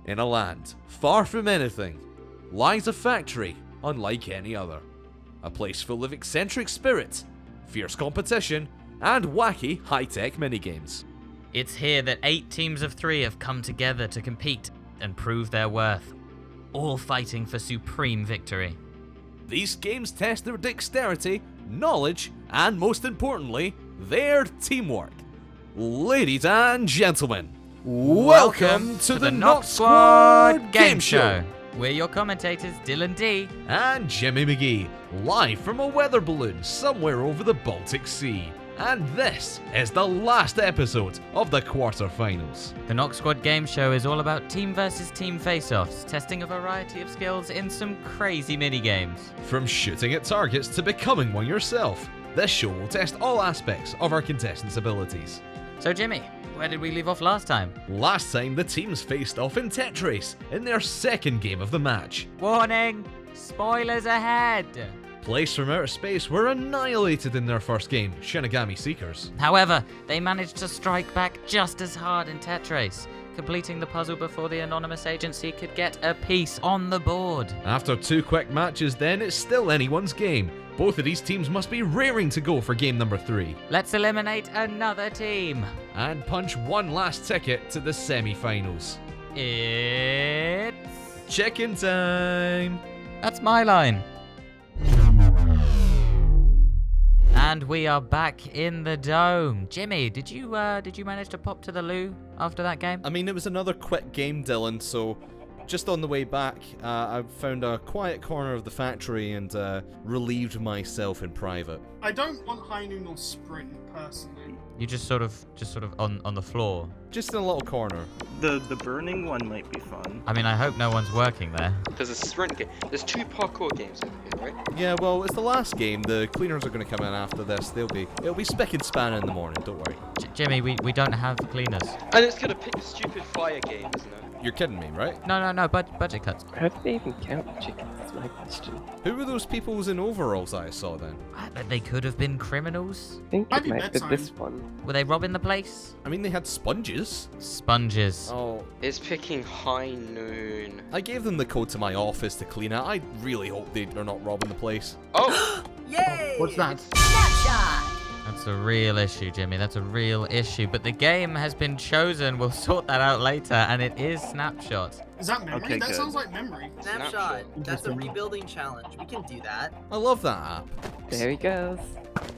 In a land far from anything lies a factory unlike any other. A place full of eccentric spirits, fierce competition, and wacky high-tech minigames. It's here that 8 teams of 3 have come together to compete and prove their worth, all fighting for supreme victory. These games test their dexterity, knowledge, and most importantly, their teamwork. Ladies and gentlemen, welcome to the Noxsquad Gameshow. We're your commentators, Dylan D. And Jimmy McGee, live from a weather balloon somewhere over the Baltic Sea. And this is the last episode of the quarterfinals. The Noxsquad Gameshow is all about team versus team face-offs, testing a variety of skills in some crazy minigames. From shooting at targets to becoming one yourself, this show will test all aspects of our contestants' abilities. So Jimmy, where did we leave off last time? Last time the teams faced off in Tetris in their second game of the match. Warning! Spoilers ahead! Plaice from outer space were annihilated in their first game, Shinigami Seekers. However, they managed to strike back just as hard in Tetris, completing the puzzle before the anonymous agency could get a piece on the board. After 2 quick matches then, it's still anyone's game. Both of these teams must be raring to go for game number 3. Let's eliminate another team. And punch one last ticket to the semi-finals. It's... Chicken time! That's my line. And we are back in the dome. Jimmy, did you manage to pop to the loo after that game? I mean, it was another quick game, Dylan, so just on the way back, I found a quiet corner of the factory and relieved myself in private. I don't want high noon or sprint, personally. You just sort of on the floor. Just in a little corner. The burning one might be fun. I mean, I hope no one's working there. There's a sprint game. There's 2 parkour games over here, right? Yeah, well, it's the last game. The cleaners are going to come in after this. It'll be spick and span in the morning, don't worry. Jimmy, we don't have cleaners. And it's gonna pick a stupid fire game, isn't it? You're kidding me, right? No, budget cuts. How do they even count chickens? That's my question. Who were those peoples in overalls that I saw then? They could have been criminals. I think Might it be might be bedtime. this one. Were they robbing the place? I mean, they had sponges. Sponges. Oh, It's picking high noon. I gave them the code to my office to clean it. I really hope they are not robbing the place. Oh! Yay! What's that? Snapshot! That's a real issue, Jimmy. That's a real issue. But the game has been chosen. We'll sort that out later. And it is Snapshot. Is that memory? Okay, that good. sounds like memory. Snapshot. That's a rebuilding challenge. We can do that. I love that app. There he goes.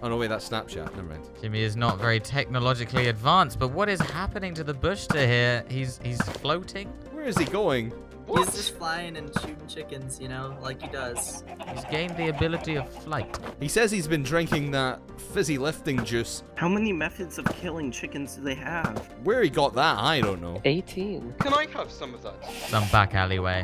Oh no, wait, that's Snapchat. Never mind. Jimmy is not very technologically advanced. But what is happening to the bushter here? He's floating. Where is he going? He's just flying and shooting chickens, you know, like he does. He's gained the ability of flight. He says he's been drinking that fizzy lifting juice. How many methods of killing chickens do they have? Where he got that, I don't know. 18. Can I have some of that? Some back alleyway.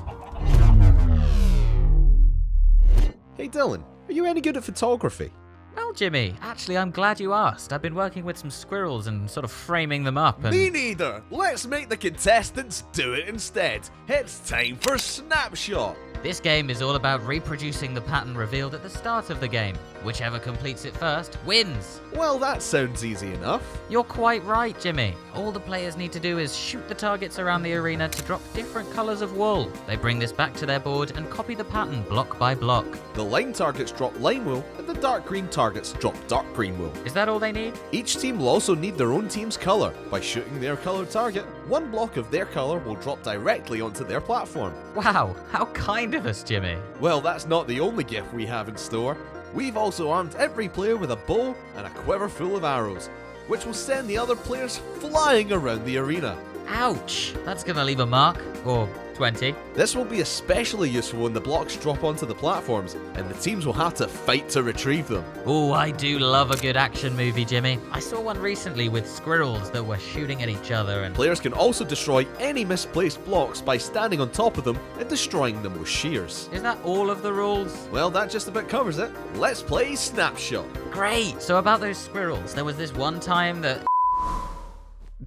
Hey Dylan, are you any good at photography? Well, Jimmy, actually, I'm glad you asked. I've been working with some squirrels and sort of framing them up and... Me neither! Let's make the contestants do it instead. It's time for Snapshot! This game is all about reproducing the pattern revealed at the start of the game. Whichever completes it first wins. Well, that sounds easy enough. You're quite right, Jimmy. All the players need to do is shoot the targets around the arena to drop different colours of wool. They bring this back to their board and copy the pattern block by block. The lime targets drop lime wool, and the dark green targets drop dark green wool. Is that all they need? Each team will also need their own team's colour. By shooting their coloured target, one block of their colour will drop directly onto their platform. Wow, how kind of us, Jimmy. Well, that's not the only gift we have in store. We've also armed every player with a bow and a quiver full of arrows, which will send the other players flying around the arena. Ouch! That's gonna leave a mark. Or 20. This will be especially useful when the blocks drop onto the platforms, and the teams will have to fight to retrieve them. Oh, I do love a good action movie, Jimmy. I saw one recently with squirrels that were shooting at each other and... Players can also destroy any misplaced blocks by standing on top of them and destroying them with shears. Is that all of the rules? Well, that just about covers it. Let's play Snapshot. Great! So about those squirrels, there was this one time that...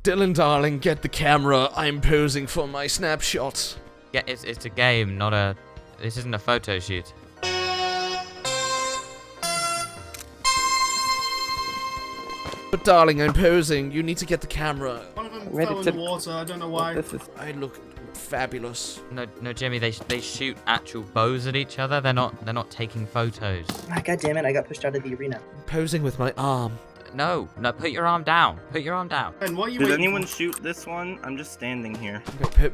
Dylan, darling, get the camera. I'm posing for my snapshot. Yeah, it's a game, not a... This isn't a photo shoot. But darling, I'm posing. You need to get the camera. One of them Ready fell in to- the water. I don't know why. This is I look fabulous. No, Jimmy. They shoot actual bows at each other. They're not taking photos. Ah, God damn it! I got pushed out of the arena. Posing with my arm. No, put your arm down. Put your arm down. Ben, what are you Did waiting anyone for? shoot this one? I'm just standing here.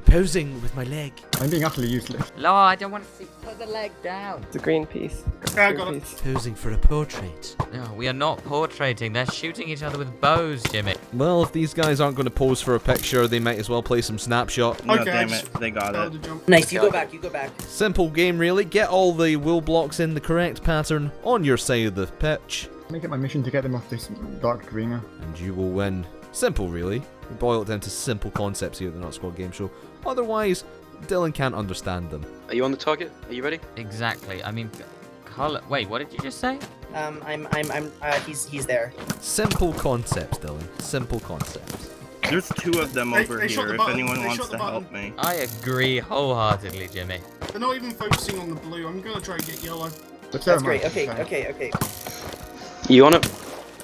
Posing with my leg. I'm being utterly useless. No, I don't want to see. Put the leg down. It's a green piece. Okay, I got it. Posing for a portrait. No, we are not portraiting. They're shooting each other with bows, Jimmy. Well, if these guys aren't going to pose for a picture, they might as well play some Snapshot. No, Okay, I damn just it. They got failed it. to jump. Nice. You go back. Simple game, really. Get all the wool blocks in the correct pattern on your side of the pitch, Make it my mission to get them off this dark arena. and you will win. Simple, really. We boil it down to simple concepts here at the Noxsquad Game Show. Otherwise, Dylan can't understand them. Are you on the target? Are you ready? Exactly. I mean, color. Wait, what did you just say? He's there. Simple concepts, Dylan. Simple concepts. There's two of them They- over they shot here the if button. anyone They wants shot to the button. help me. I agree wholeheartedly, Jimmy. They're not even focusing on the blue. I'm gonna try and get yellow. But That's great. Okay. You on it?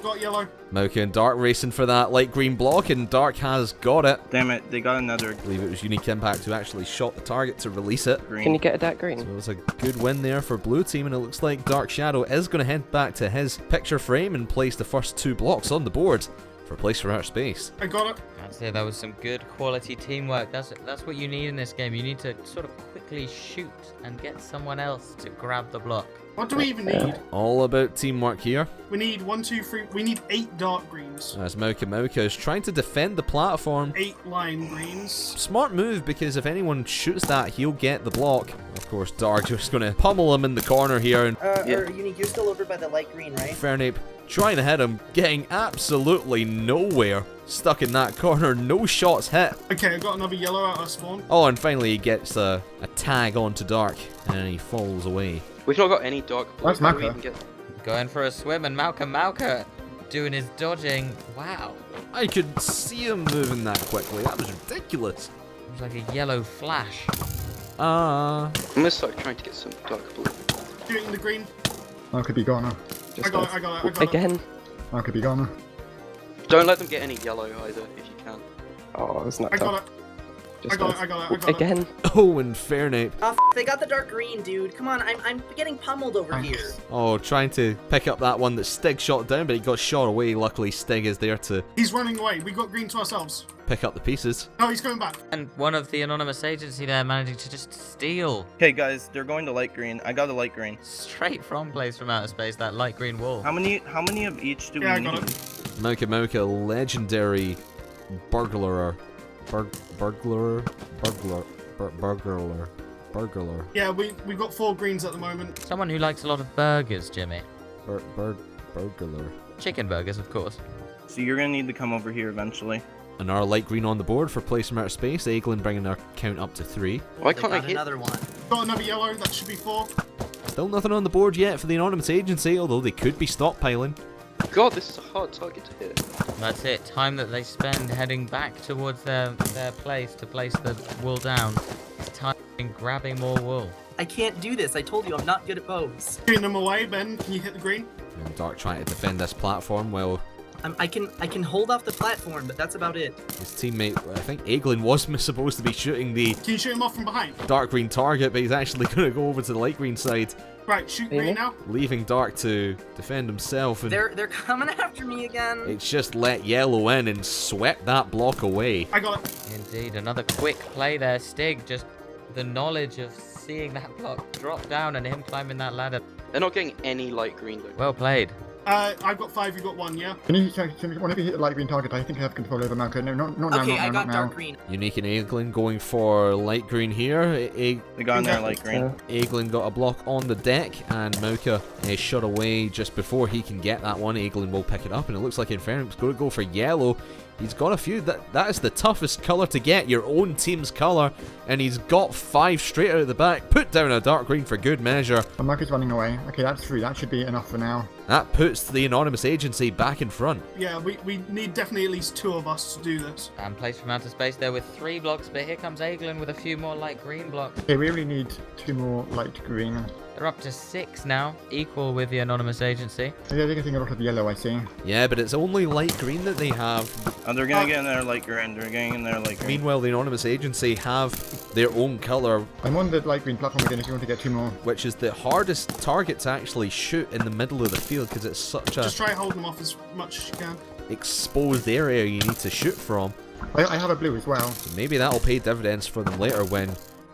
Got yellow. Mocha and Dark racing for that light green block, and Dark has got it. Damn it, they got another I believe it was Unique Impact who actually shot the target to release it. green. Can you get a dark green? So it was a good win there for Blue Team, and it looks like Dark Shadow is going to head back to his picture frame and place the first 2 blocks on the board for Plaice from Outer Space. I got it. I'd say that was some good quality teamwork. That's what you need in this game. You need to sort of quickly shoot and get someone else to grab the block. What do we even need? All about teamwork here, We need 1, 2, 3. We need 8 dark greens. as Mocha is trying to defend the platform. 8 lime greens. Smart move, because if anyone shoots that, he'll get the block. Of course, Dark just going to pummel him in the corner here, and Unique, you're still over by the light green, right? Fernape trying to hit him, getting absolutely nowhere. Stuck in that corner, no shots hit. Okay, I got another yellow out of spawn. Oh, and finally he gets a tag onto Dark, and he falls away. We've not got any dark blue. That's How do we Maka. even get... Going for a swim, and Malka doing his dodging. Wow. I could see him moving that quickly. That was ridiculous. It was like a yellow flash. Ah. I'm gonna start trying to get some dark blue. Shooting the green. I could be gone now. I got it. Again. I could be gone now. Don't let them get any yellow either, if you can. Oh, it's not I done. got it. I Just got us. it. I got it. Again. Oh, and Fernape. They got the dark green, dude. Come on, I'm getting pummeled over Thanks. here. Oh, trying to pick up that one that Stig shot down, but he got shot away. Luckily, Stig is there to He's running away. We got green to ourselves. pick up the pieces. No, he's coming back. And one of the anonymous agency there managing to just steal Okay, guys, they're going to light green. I got a light green. straight from Plaice from Outer Space, that light green wall. How many of each do Yeah, I we got need? it. Mocha, legendary burglar. Burglar. Yeah, we've got 4 greens at the moment. Someone who likes a lot of burgers, Jimmy. Burglar. Chicken burgers, of course. So you're gonna need to come over here eventually. Another light green on the board for Plaice from Outer Space. Eaglin bringing our count up to 3. Why They can't I got hit? another one. Got another yellow. That should be 4. Still nothing on the board yet for the anonymous agency, although they could be stockpiling. God, this is a hard target to hit. That's it. Time that they spend heading back towards their place to place the wool down. It's time in grabbing more wool. I can't do this. I told you I'm not good at bows. Shooting them away. Ben, can you hit the green? And Dark trying to defend this platform while I can hold off the platform, but that's about it. his teammate, I think Eaglin was supposed to be shooting the Can you shoot him off from behind? dark green target, but he's actually going to go over to the light green side, Right, shoot Really? green now. leaving Dark to defend himself. And They're coming after me again. it's just let yellow in and swept that block away. I got it. Indeed, another quick play there. Stig, just the knowledge of seeing that block drop down and him climbing that ladder. They're not getting any light green though. Well played. I've got 5. You got 1. Yeah. Can you whenever you hit the light green target, I think I have control over Malka. No, not now, Okay, not I now, got not dark now. green. Unique and Eaglin going for light green here. They got in there light green. Eaglin got a block on the deck, and Mocha is shot away just before he can get that one. Eaglin will pick it up, and it looks like Infernum's going to go for yellow. He's got a few. That is the toughest colour to get, your own team's colour, and he's got 5 straight out of the back. Put down a dark green for good measure. And Malka's running away. Okay, that's 3. That should be enough for now. That puts the anonymous agency back in front. Yeah, we need definitely at least 2 of us to do this. And Plaice from Outer Space there with 3 blocks, but here comes Eaglin with a few more light green blocks. Okay, we really need 2 more light green. They're up to 6 now, equal with the anonymous agency. Yeah, they're getting a lot of yellow, I see. Yeah, but it's only light green that they have. Oh, they're gonna get in there light green. They're getting in there light green. Meanwhile, the anonymous agency have their own color, I'm on the light green platform again if you want to get 2 more. which is the hardest target to actually shoot in the middle of the field because it's such a Just try holding them off as much as you can. exposed area you need to shoot from. I have a blue as well. So maybe that'll pay dividends for them later when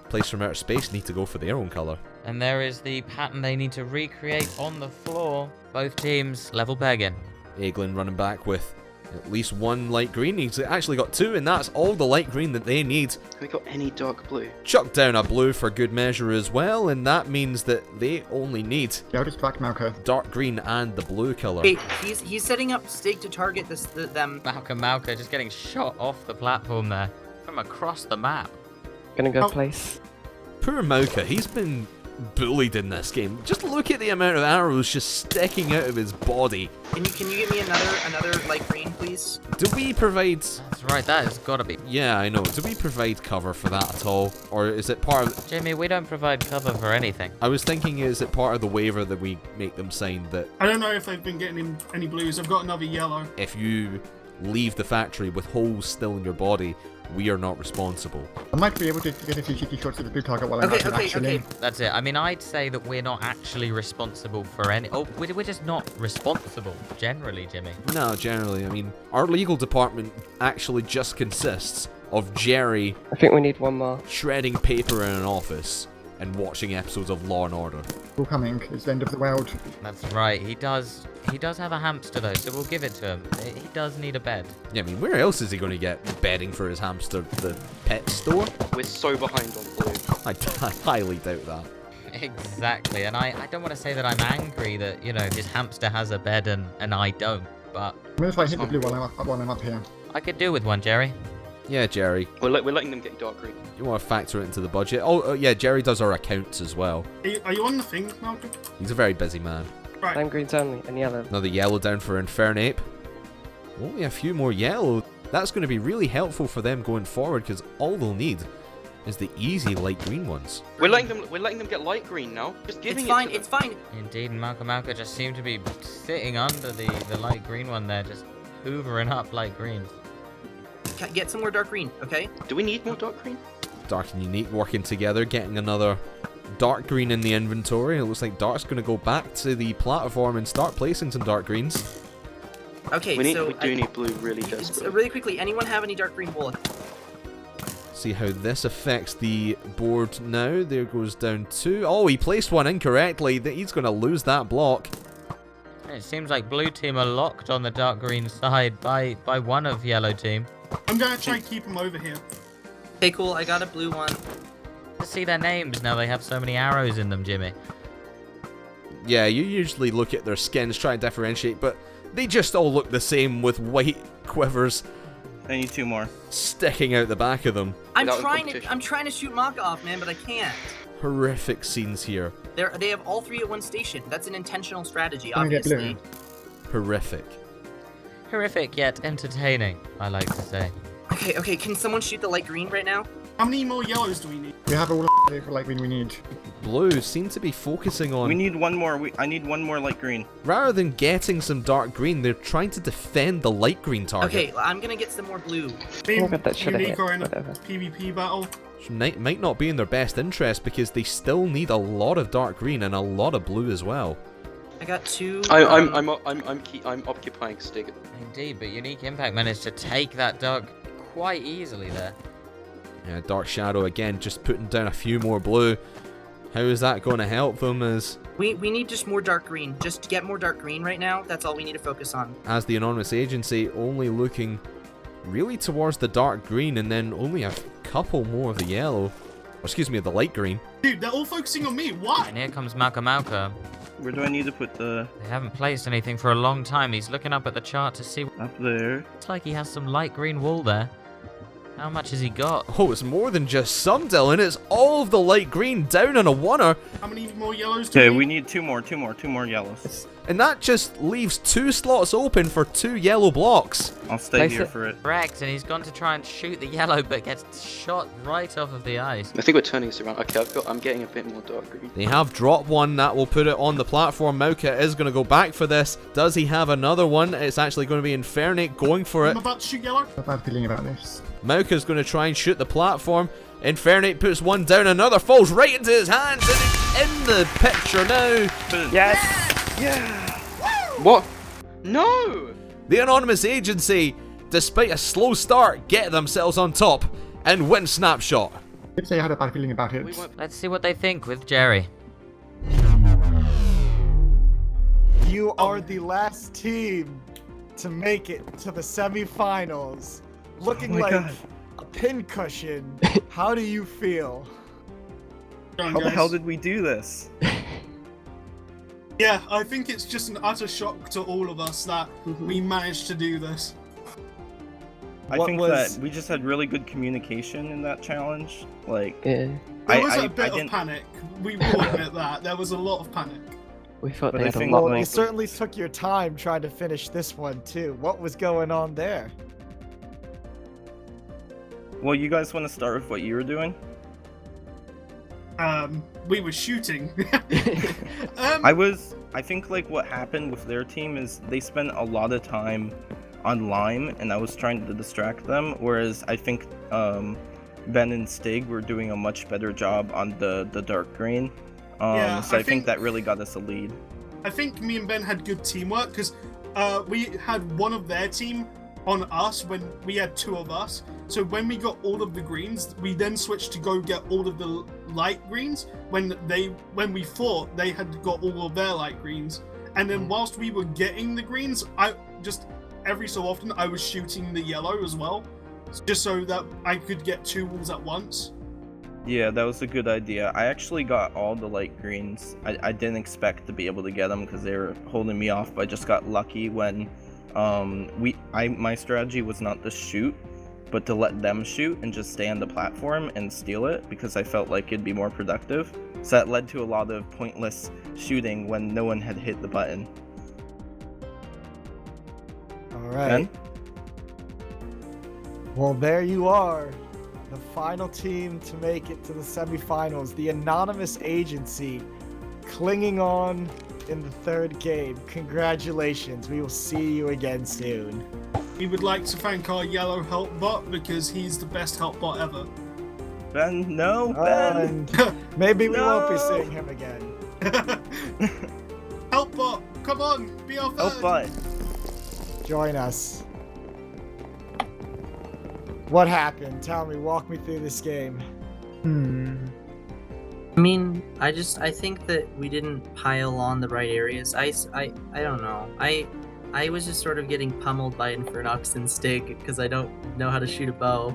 Plaice from Outer Space need to go for their own color. And there is the pattern they need to recreate on the floor. Both teams level pegging. Eglin running back with at least 1 light green. He's actually got 2, and that's all the light green that they need. Have we got any dark blue? Chuck down a blue for good measure as well, and that means that they only need Yeah, I'll just track Malka. dark green and the blue color. Wait, he's setting up stake to target them. Malka just getting shot off the platform there from across the map. Gonna go Oh. Plaice. Poor Mauka, he's been bullied in this game. Just look at the amount of arrows just sticking out of his body. Can you give me another light green, please? Do we provide... That's right, that has got to be. Yeah, I know. Do we provide cover for that at all? Or is it part of... Jimmy, we don't provide cover for anything. I was thinking, is it part of the waiver that we make them sign that I don't know if they've been getting in any blues. I've got another yellow. if you leave the factory with holes still in your body, we are not responsible? I might be able to get a few cheeky shots at the blue target while I'm Okay, out actually. That's it. I mean, I'd say that we're not actually responsible for any... Oh, we're just not responsible, generally, Jimmy. No, generally, I mean, our legal department actually just consists of Jerry I think we need 1 more. shredding paper in an office and watching episodes of Law and Order. All coming. It's the end of the world. That's right. He does have a hamster, though, so we'll give it to him. He does need a bed. Yeah, I mean, where else is he going to get bedding for his hamster? The pet store? We're so behind on blue. I highly doubt that. Exactly. And I don't want to say that I'm angry that, you know, his hamster has a bed and I don't, but I'm gonna try and hit the blue while I'm up here. I could do with one, Jerry. Yeah, Jerry, We're letting them get dark green. you want to factor it into the budget? Oh, yeah, Jerry does our accounts as well. Are you on the thing, Malcolm? He's a very busy man. Right. Lime greens only and yellow. Another yellow down for Infernape. Only a few more yellow. That's going to be really helpful for them going forward because all they'll need is the easy light green ones. We're letting them get light green now. Just giving It's fine. it to It's fine. Indeed, and Malka just seemed to be sitting under the light green one there, just hoovering up light greens. Get some more dark green, okay? them. Do we need more dark green? Dark and Unique working together, getting another dark green in the inventory. It looks like Dark's going to go back to the platform and start placing some dark greens. Okay, We so do need blue really so desperately. really quickly, anyone have any dark green wool? See how this affects the board now. There goes down 2. Oh, he placed one incorrectly. He's going to lose that block. It seems like blue team are locked on the dark green side by one of yellow team. I'm gonna try and keep them over here. Okay, cool. I got a blue one. To see their names now, they have so many arrows in them, Jimmy. Yeah, you usually look at their skins, try and differentiate, but they just all look the same with white quivers I need 2 more. sticking out the back of them. I'm Without trying to competition. shoot Maka off, man, but I can't. Horrific scenes here. They have all 3 at one station. That's an intentional strategy, I'm gonna get obviously. blue. Horrific. Horrific yet entertaining, I like to say. Okay. Can someone shoot the light green right now? How many more yellows do we need? We have all the light green we need. Blue seem to be focusing on... We need 1 more. I need 1 more light green. Rather than getting some dark green, they're trying to defend the light green target. Okay, I'm gonna get some more blue. Me Oh, and God, that should've Unique hit. are in a Whatever. PvP battle. Which might not be in their best interest because they still need a lot of dark green and a lot of blue as well. I got 2. I'm occupying Stig. Indeed, but Unique Impact managed to take that dog quite easily there. Yeah, Dark Shadow again just putting down a few more blue. How is that going to help them as We need just more dark green. Just get more dark green right now. That's all we need to focus on. the Anonymous Agency only looking really towards the dark green and then only a couple more of the yellow. Or excuse me, of the light green. Dude, they're all focusing on me. Why? And here comes Malka. Where do I need to put the... They haven't placed anything for a long time. He's looking up at the chart to see. Up there. Looks like he has some light green wool there. How much has he got? Oh, it's more than just some, Dylan. It's all of the light green down on a oneer. How many more yellows do Okay, we we need? need two more yellows. And that just leaves 2 slots open for 2 yellow blocks. I'll stay Plaice here it. for it. Correct, and he's gone to try and shoot the yellow, but gets shot right off of the ice. I think we're turning this around. Okay, I'm getting a bit more dark green. They have dropped one that will put it on the platform. Mauka is going to go back for this. Does he have another one? It's actually going to be Infernate going for I'm it. about to shoot yellow. I have a bad feeling about this. Mauka's going to try and shoot the platform. Infernate puts one down, another falls right into his hands, and it's in the picture now. Yes! What? No! The Anonymous Agency, despite a slow start, get themselves on top and win Snapshot. I'd say I had a bad feeling about it. We won't. Let's see what they think with Jerry. You are the last team to make it to the semifinals. Looking Oh my like God. a pincushion. How do you feel? Go on, How the guys. hell did we do this? Yeah, I think it's just an utter shock to all of us that we managed to do this. I What think was- that we just had really good communication in that challenge. Like, Yeah. There was I a bit of didn't- panic. We will admit that. There was a lot of panic. We thought But they I had a think, lot Well, like- you certainly took your time trying to finish this one too. What was going on there? well, you guys want to start with what you were doing? We were shooting. I think like what happened with their team is they spent a lot of time on Lime, and I was trying to distract them, whereas I think Ben and Stig were doing a much better job on the dark green. Yeah, So I I think think- that really got us a lead. I think me and Ben had good teamwork because we had one of their team on us when we had 2 of us. So when we got all of the greens, we then switched to go get all of the light greens. When we fought, they had got all of their light greens. And then whilst we were getting the greens, I just every so often I was shooting the yellow as well, just so that I could get 2 walls at once. Yeah, that was a good idea. I actually got all the light greens. I didn't expect to be able to get them because they were holding me off, but I just got lucky when my strategy was not to shoot, but to let them shoot and just stay on the platform and steal it because I felt like it'd be more productive. So that led to a lot of pointless shooting when no one had hit the button. Alright. Ben? Well, there you are. The final team to make it to the semifinals. The Anonymous Agency clinging on in the 3rd game. Congratulations. We will see you again soon. We would like to thank our yellow help bot because he's the best help bot ever. Ben? No, Ben! And maybe we won't be No. seeing him again. Help bot, come on, be our third. Oh, but Join us. What happened? Tell me, walk me through this game. I mean, I think that we didn't pile on the right areas. I don't know. I was just sort of getting pummeled by Infernox and Stig because I don't know how to shoot a bow,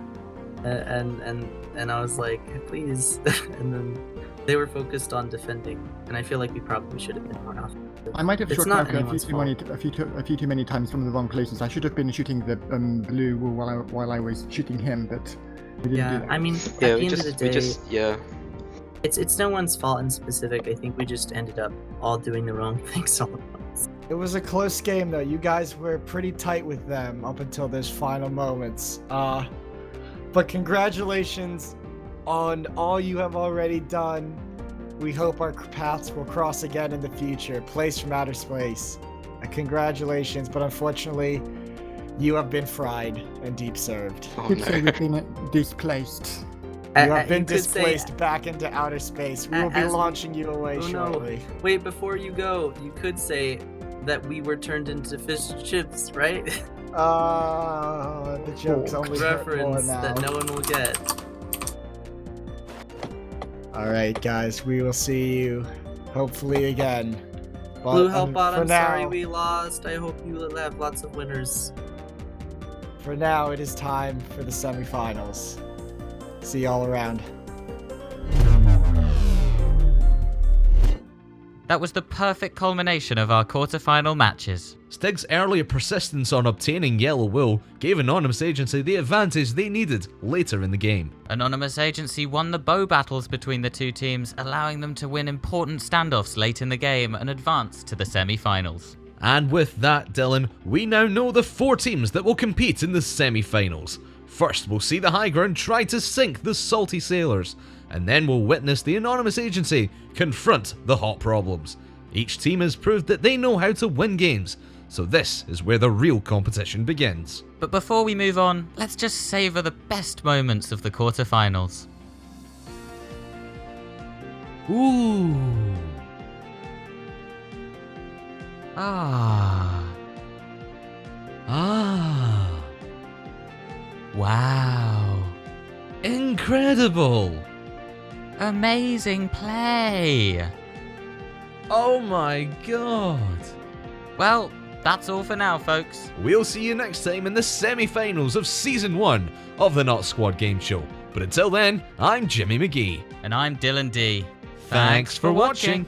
and I was like, please, and then they were focused on defending, and I feel like we probably should have been more offensive. I might have It's shot not Mauka anyone's a few too many times from the wrong places. I should have been shooting the blue while I was shooting him, but we didn't do Yeah, that. I mean, Yeah, at we the end of the day, just yeah. it's no one's fault in specific. I think we just ended up all doing the wrong things all at once. It was a close game though. You guys were pretty tight with them up until those final moments. But congratulations on all you have already done. We hope our paths will cross again in the future. Plaice from outer space. Congratulations, but unfortunately, you have been fried and deep served. Oh Could say no. we've been displaced. You have been You could say- displaced back into outer space. We will be as- launching you away Oh, no. shortly. Wait, before you go, you could say that we were turned into fish and chips, right? The joke's only hurt more Reference now. that no one will get. Alright, guys, we will see you hopefully again. But, Blue Help Bot, for I'm now, sorry we lost. I hope you have lots of winners. For now, it is time for the semifinals. See y'all around. That was the perfect culmination of our quarterfinal matches. Stig's earlier persistence on obtaining yellow wool gave Anonymous Agency the advantage they needed later in the game. Anonymous Agency won the bow battles between the two teams, allowing them to win important standoffs late in the game and advance to the semi-finals. And with that, Dylan, we now know the 4 teams that will compete in the semi-finals. First, we'll see the High Ground try to sink the Salty Sailors, and then we'll witness the Anonymous Agency confront the Hot Problems. Each team has proved that they know how to win games, so this is where the real competition begins. But before we move on, let's just savor the best moments of the quarterfinals. Ooh. Ah. Wow. Incredible! Amazing play. Oh my god! Well, that's all for now, folks. We'll see you next time in the semi-finals of Season 1 of the Noxsquad Game Show. But until then, I'm Jimmy McGee. And I'm Dylan D. Thanks for watching.